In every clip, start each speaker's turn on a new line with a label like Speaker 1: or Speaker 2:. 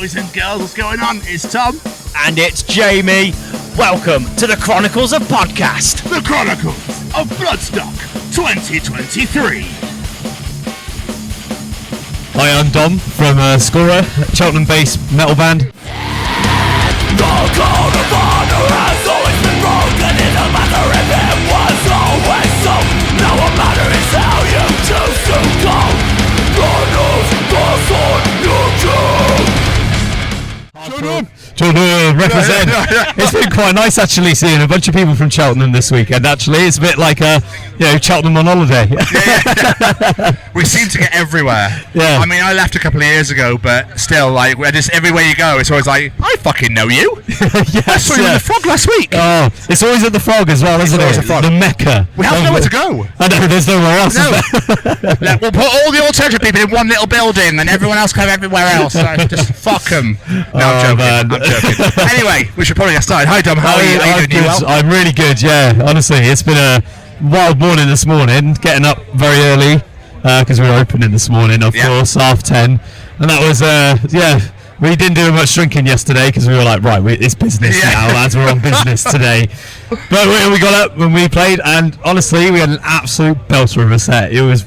Speaker 1: Boys and girls, what's going on? It's Tom.
Speaker 2: And it's Jamie. Welcome to the Chronicles of Podcast.
Speaker 1: The Chronicles of Bloodstock 2023.
Speaker 3: Hi, I'm Dom from Skora, Cheltenham-based metal band.
Speaker 4: The code of honor has always been broken. It doesn't matter if it was always so. Now what matters is how you choose to go. The news, the sword, you choose.
Speaker 3: Cheltenham, represent. It's been quite nice actually seeing a bunch of people from Cheltenham this weekend. Actually, it's a bit like Cheltenham on holiday.
Speaker 1: Yeah. We seem to get everywhere.
Speaker 3: Yeah.
Speaker 1: I mean, I left a couple of years ago, but still, like, just everywhere you go, it's always like, I fucking know you.
Speaker 3: Yes,
Speaker 1: I saw you in the Frog last week.
Speaker 3: Oh, it's always at the Frog as well, isn't it? The Mecca.
Speaker 1: We have nowhere to go.
Speaker 3: I know, there's nowhere else.
Speaker 1: No. Look, we'll put all the alternative people in one little building, and everyone else can go everywhere else. So just fuck them. No, I'm joking. I'm joking. Anyway, we should probably get started. Hi, Dom. How are you? Are you doing? Well?
Speaker 3: I'm really good. Yeah, honestly, it's been a wild morning this morning. Getting up very early because we were opening this morning, of course, 10:30, and that was We didn't do much drinking yesterday because we were like, right, it's business now, lads. We're on business today. But we got up when we played, and honestly, we had an absolute belter of a set. It was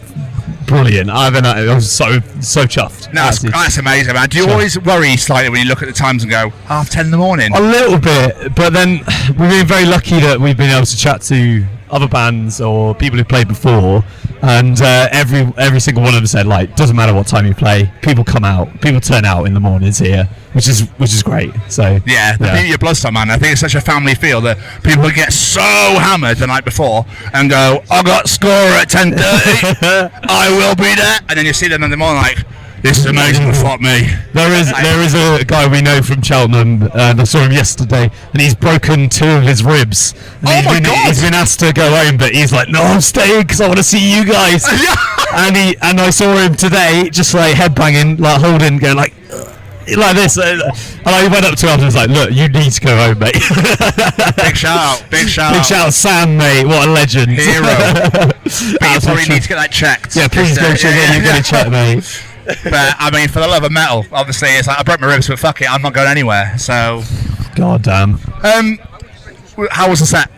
Speaker 3: brilliant. I was so chuffed.
Speaker 1: No, that's amazing, man. Do you always worry slightly when you look at the times and go 10:30 in the morning?
Speaker 3: A little bit, but then we've been very lucky that we've been able to chat to other bands or people who played before, and every single one of them said, like, doesn't matter what time you play, people turn out in the mornings here, which is great. So
Speaker 1: the beauty of Bloodstock, man, I think it's such a family feel that people get so hammered the night before and go, I got Skora at 10:30, I will be there, and then you see them in the morning like, this is amazing, fuck me.
Speaker 3: There is a guy we know from Cheltenham, and I saw him yesterday, and he's broken 2 of his ribs. And he's been asked to go home, but he's like, no, I'm staying because I want to see you guys. and I saw him today, just like headbanging, like holding, going like this. And I went up to him and was like, look, you need to go home, mate.
Speaker 1: Big shout
Speaker 3: out, Sam, mate. What a legend.
Speaker 1: Hero. But you probably need to get that checked.
Speaker 3: Yeah, please go check it. You're going to check, mate.
Speaker 1: But I mean, for the love of metal, obviously, it's like I broke my ribs, but fuck it, I'm not going anywhere. So,
Speaker 3: god damn.
Speaker 1: How was the set?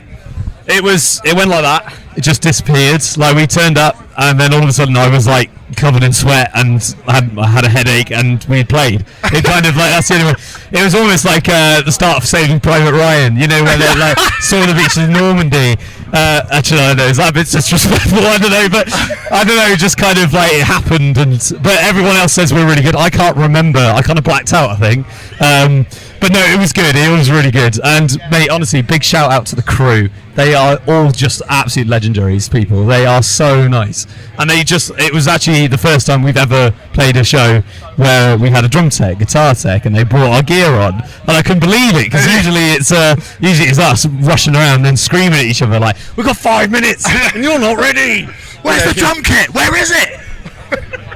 Speaker 3: It went like that. It just disappeared. Like, we turned up, and then all of a sudden I was like covered in sweat, and I had a headache, and we played. It kind of like, that's the only way. It was almost like the start of Saving Private Ryan, you know, where they like saw the beach in Normandy. Actually, I don't know, is that a bit disrespectful? I don't know, but I don't know, just kind of like it happened, but everyone else says we're really good. I can't remember, I kind of blacked out, I think. But no, it was good, it was really good. And mate, honestly, big shout out to the crew. They are all just absolute legendaries, people. They are so nice. And it was actually the first time we've ever played a show where we had a drum tech, guitar tech, and they brought our gear on. And I couldn't believe it, because usually it's us rushing around and screaming at each other like, we've got 5 minutes and you're not ready.
Speaker 1: Where's the drum kit? Where is it?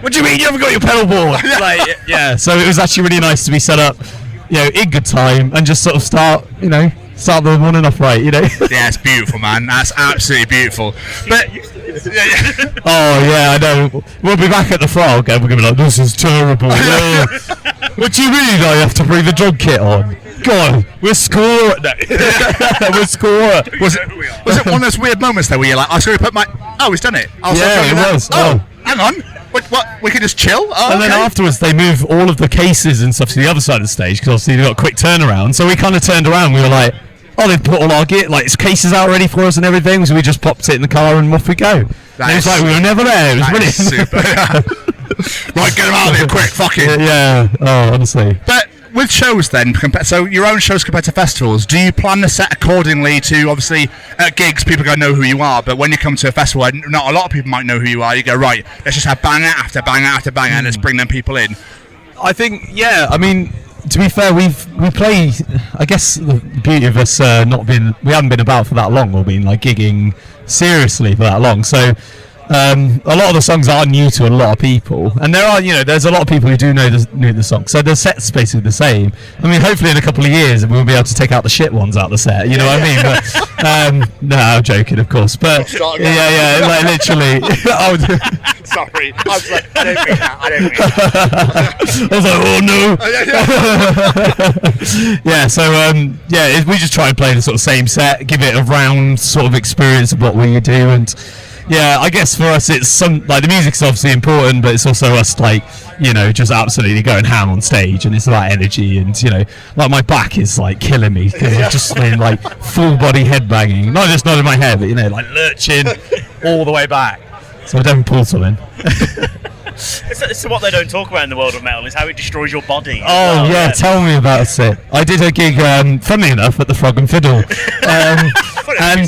Speaker 3: What do you mean you haven't got your pedal board? So it was actually really nice to be set up, in good time, and just sort of start the morning off right,
Speaker 1: Yeah, it's beautiful, man. That's absolutely beautiful. But
Speaker 3: oh yeah, I know. We'll be back at the Frog, and we're gonna be like, this is terrible. What do you mean I have to bring the drum kit on? God, we're Skora. We're Skora.
Speaker 1: Was it one of those weird moments though where you're like, I was going to put my... Oh, he's done it.
Speaker 3: It was.
Speaker 1: Oh, hang on. What? We can just chill? Oh,
Speaker 3: and then afterwards they move all of the cases and stuff to the other side of the stage, because obviously they've got a quick turnaround. So we kind of turned around. We were like, oh, they've put all our gear, like, cases out ready for us and everything. So we just popped it in the car and off we go. And it was like we were never there. It was brilliant.
Speaker 1: Super. Right, get them out of here quick. Fuck it.
Speaker 3: Yeah. Oh, honestly.
Speaker 1: But with shows then, so your own shows compared to festivals, do you plan the set accordingly to, obviously, at gigs, people go know who you are, but when you come to a festival, not a lot of people might know who you are. You go, right, let's just have banger after banger after banger, and let's bring them people in.
Speaker 3: I think, I mean, to be fair, we play, I guess the beauty of us we haven't been about for that long, or been like gigging seriously for that long, so A lot of the songs are new to a lot of people, and there's a lot of people who do know the song. So the set's basically the same. I mean, hopefully in a couple of years we'll be able to take out the shit ones out the set. You know what I mean? But, no, I'm joking, of course. But yeah, like literally.
Speaker 1: Sorry, I was like, I don't mean that.
Speaker 3: I was like, oh no. Yeah. So we just try and play the sort of same set, give it a round sort of experience of what we do, and. Yeah, I guess for us it's the music's obviously important, but it's also us just absolutely going ham on stage, and it's about energy, and like my back is like killing me because I've just been like full body headbanging, not just nodding my head, but like lurching all the way back. So I definitely pulled something.
Speaker 2: So what they don't talk about in the world of metal is how it destroys your body.
Speaker 3: Oh yeah, tell me about it. I did a gig, funnily enough, at the Frog and Fiddle, and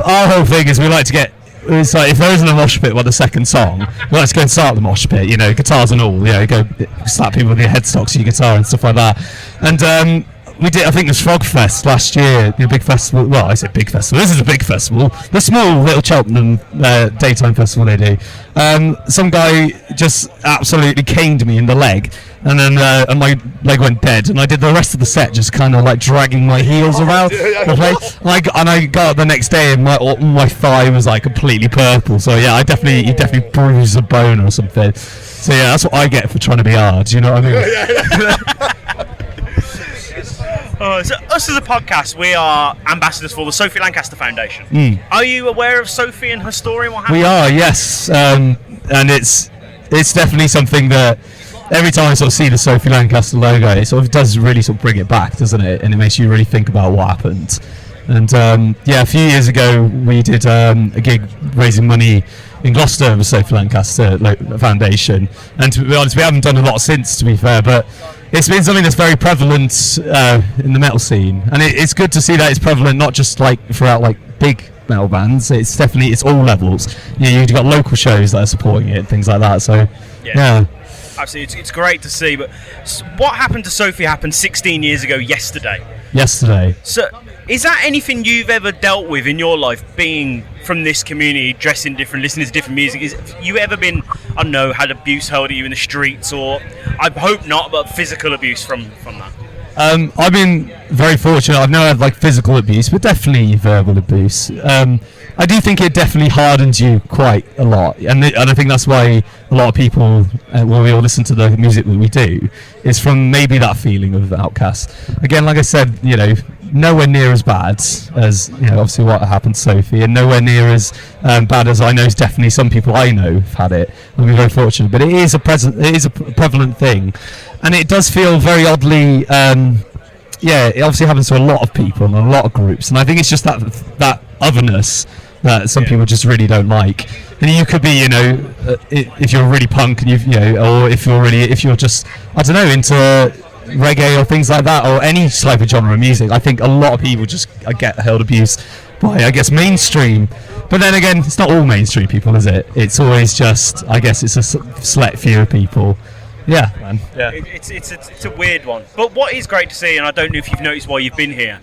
Speaker 3: our whole thing is we like to get. It's like if there isn't a mosh pit by the second song, we like to go and start the mosh pit. Guitars and all. Go slap people with your headstocks, your guitar and stuff like that. And we did. I think it was Frog Fest last year, the big festival. Well, I say big festival. This is a big festival. The small little Cheltenham daytime festival they do. Some guy just absolutely caned me in the leg, and then and my leg went dead. And I did the rest of the set just kind of like dragging my heels around the place. And I got up the next day, and my thigh was like completely purple. So yeah, you definitely bruised a bone or something. So yeah, that's what I get for trying to be hard. You know what I mean?
Speaker 2: So us as a podcast, we are ambassadors for the Sophie Lancaster Foundation. Are you aware of Sophie and her story and what happened?
Speaker 3: We are, yes. And it's definitely something that every time I sort of see the Sophie Lancaster logo, it sort of does really sort of bring it back, doesn't it? And it makes you really think about what happened. And a few years ago we did a gig raising money in Gloucester with the Sophie Lancaster Foundation. And to be honest, we haven't done a lot since, to be fair, but it's been something that's very prevalent in the metal scene, and it's good to see that it's prevalent not just like throughout like big metal bands. It's all levels. You've got local shows that are supporting it, and things like that. So yeah.
Speaker 2: Absolutely, it's great to see. But what happened to Sophie happened 16 years ago yesterday. So is that anything you've ever dealt with in your life, being from this community, dressing different, listening to different music? Have you ever been, I don't know, had abuse hurled at you in the streets, or I hope not, but physical abuse from that?
Speaker 3: I've been very fortunate. I've never had like physical abuse, but definitely verbal abuse. I do think it definitely hardens you quite a lot, and I think that's why a lot of people, when we all listen to the music that we do, is from maybe that feeling of outcast. Again, like I said, nowhere near as bad as obviously what happened to Sophie, and nowhere near as bad as I know is definitely some people I know have had it. I've been very fortunate, but it is a prevalent thing, and it does feel very oddly. It obviously happens to a lot of people and a lot of groups, and I think it's just that otherness that some people just really don't like. And you could be, if you're really punk, and or if you're just, I don't know, into reggae or things like that, or any type of genre of music. I think a lot of people just get held abuse by, I guess, mainstream. But then again, it's not all mainstream people, is it? It's always just, I guess, it's a select few of people. Yeah, man. Yeah.
Speaker 2: It's a weird one. But what is great to see, and I don't know if you've noticed while you've been here,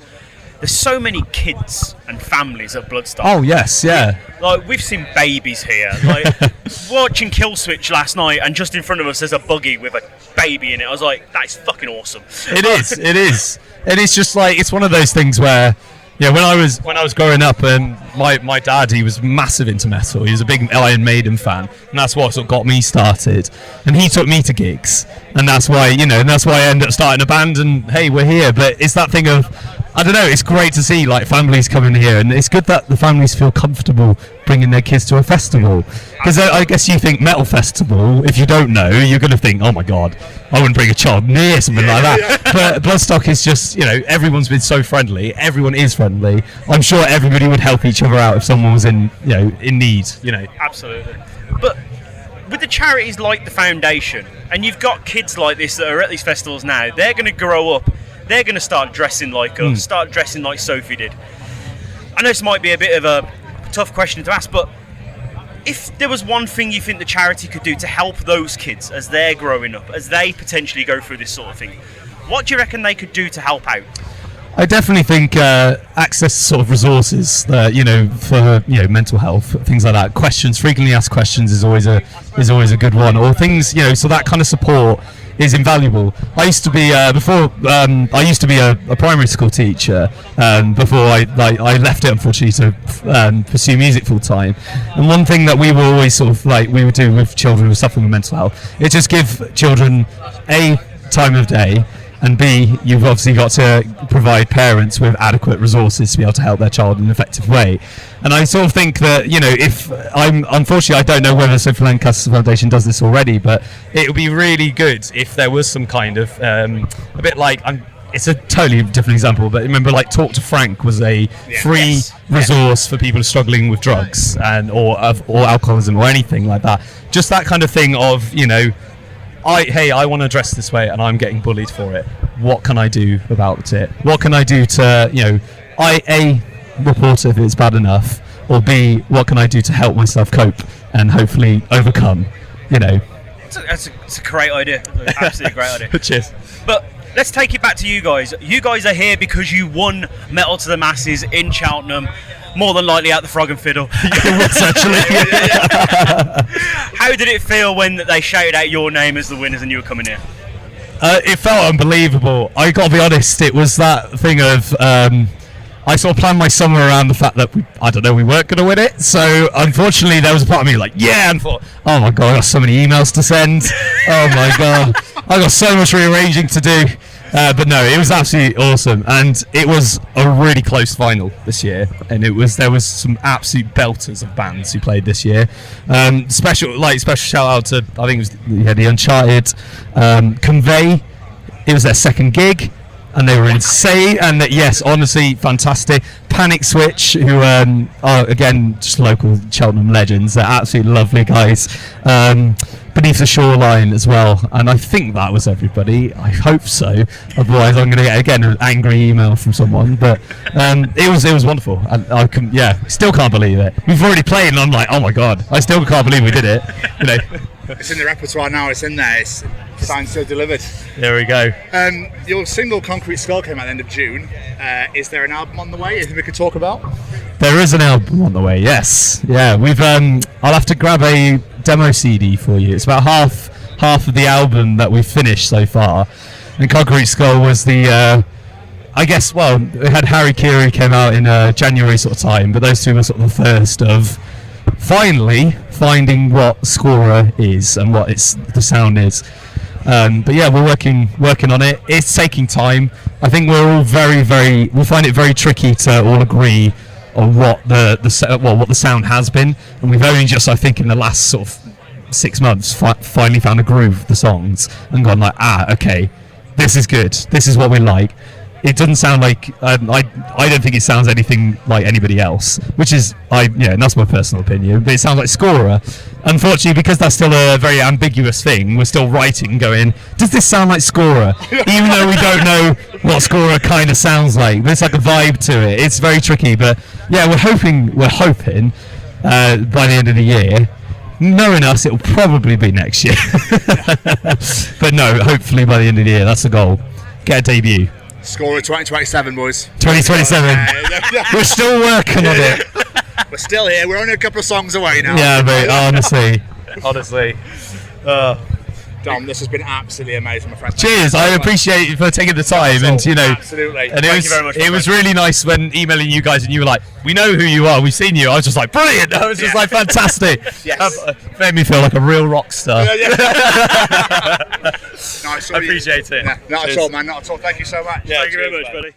Speaker 2: there's so many kids and families at Bloodstock.
Speaker 3: Oh yes, yeah.
Speaker 2: Like we've seen babies here. Like watching Killswitch last night, and just in front of us there's a buggy with a baby in it. I was like, that is fucking awesome.
Speaker 3: It is. And it's just like, it's one of those things where, when I was growing up, and my dad, he was massive into metal. He was a big Iron Maiden fan, and that's what sort of got me started. And he took me to gigs, and that's why I ended up starting a band. And hey, we're here. But it's that thing of, I don't know, it's great to see like families coming here, and it's good that the families feel comfortable bringing their kids to a festival. Because I guess you think metal festival, if you don't know, you're going to think, oh my god, I wouldn't bring a child near something like that. But Bloodstock is just, everyone's been so friendly. Everyone is friendly. I'm sure everybody would help each other out if someone was in need.
Speaker 2: Absolutely. But with the charities like the foundation, and you've got kids like this that are at these festivals now, they're going to grow up. They're going to start dressing like us, start dressing like Sophie did. I know this might be a bit of a tough question to ask, but if there was one thing you think the charity could do to help those kids as they're growing up, as they potentially go through this sort of thing, what do you reckon they could do to help out?
Speaker 3: I definitely think access to sort of resources, for mental health, things like that. Frequently asked questions is always a good one, or things, so that kind of support is invaluable. I used to be a primary school teacher before I left it, unfortunately, to pursue music full time. And one thing that we were always sort of we would do with children who were suffering with mental health is just give children a time of day, and B, you've obviously got to provide parents with adequate resources to be able to help their child in an effective way. And I sort of think that, unfortunately, I don't know whether Sophie Lancaster Foundation does this already, but it would be really good if there was some kind of, a bit like, it's a totally different example, but remember, Talk to Frank was a free resource for people struggling with drugs or alcoholism or anything like that. Just that kind of thing of, I want to dress this way and I'm getting bullied for it. What can I do about it? What can I do to, A, report if it's bad enough, or B, what can I do to help myself cope and hopefully overcome,
Speaker 2: It's a great idea. It's absolutely a great idea.
Speaker 3: Cheers.
Speaker 2: But let's take it back to you guys. You guys are here because you won Metal to the Masses in Cheltenham. More than likely out the Frog and Fiddle.
Speaker 3: It was actually.
Speaker 2: How did it feel when they shouted out your name as the winners and you were coming here?
Speaker 3: It felt unbelievable. I got to be honest, it was that thing of I sort of planned my summer around the fact that we weren't going to win it. So unfortunately, there was a part of me and thought, oh my god, I got so many emails to send. Oh my god, I got so much rearranging to do. But no, it was absolutely awesome, and it was a really close final this year, and there was some absolute belters of bands who played this year. Special shout out to, I think it was the Uncharted, Convey. It was their second gig, and they were insane. And yes, honestly, fantastic. Panic Switch, who are again just local Cheltenham legends. They're absolutely lovely guys. Beneath the Shoreline as well, and I think that was everybody. I hope so. Otherwise, I'm going to get again an angry email from someone. But it was wonderful. I still can't believe it. We've already played, and I'm like, oh my god, I still can't believe we did it.
Speaker 1: It's in the repertoire now. It's in there. It's signed, so delivered.
Speaker 3: There we go.
Speaker 1: Your single "Concrete Skull" came out at the end of June. Is there an album on the way? Anything we could talk about?
Speaker 3: There is an album on the way. Yes. Yeah. We've. I'll have to grab a demo CD for you. It's about half of the album that we've finished so far. And Concrete Skull was the. I guess. Well, we had Harry Kiri came out in January sort of time, but those two were sort of the first of finally finding what Skora is and what the sound is. But yeah, we're working on it. It's taking time. I think we're all we find it very tricky to all agree on what the sound has been, and we've only just, I think, in the last sort of 6 months finally found a groove of the songs and gone okay, this is good, this is what we like. It doesn't sound like I don't think it sounds anything like anybody else, which is and that's my personal opinion, but it sounds like Skora. Unfortunately, because that's still a very ambiguous thing, we're still writing going, does this sound like Skora? Even though we don't know what Skora kind of sounds like. There's like a vibe to it. It's very tricky, but yeah, we're hoping by the end of the year. Knowing us, it'll probably be next year. But no, hopefully by the end of the year, that's the goal. Get a debut.
Speaker 1: Skora 2027, boys.
Speaker 3: 2027. We're still working on it.
Speaker 1: We're still here. We're only a couple of songs away now.
Speaker 3: Yeah, mate. Honestly.
Speaker 1: Dom, this has been absolutely amazing, my friend.
Speaker 3: Cheers. I appreciate you for taking the time, and
Speaker 1: absolutely.
Speaker 3: And
Speaker 2: Thank you very much.
Speaker 3: It was really nice when emailing you guys, and you were like, "We know who you are. We've seen you." I was just like, "Brilliant!" I was just like, "Fantastic."
Speaker 1: Yes.
Speaker 3: Made me feel like a real rock star.
Speaker 1: Nice.
Speaker 3: I appreciate it.
Speaker 1: Not at all, man. Not at all. Thank you so much.
Speaker 2: Thank you very much, buddy.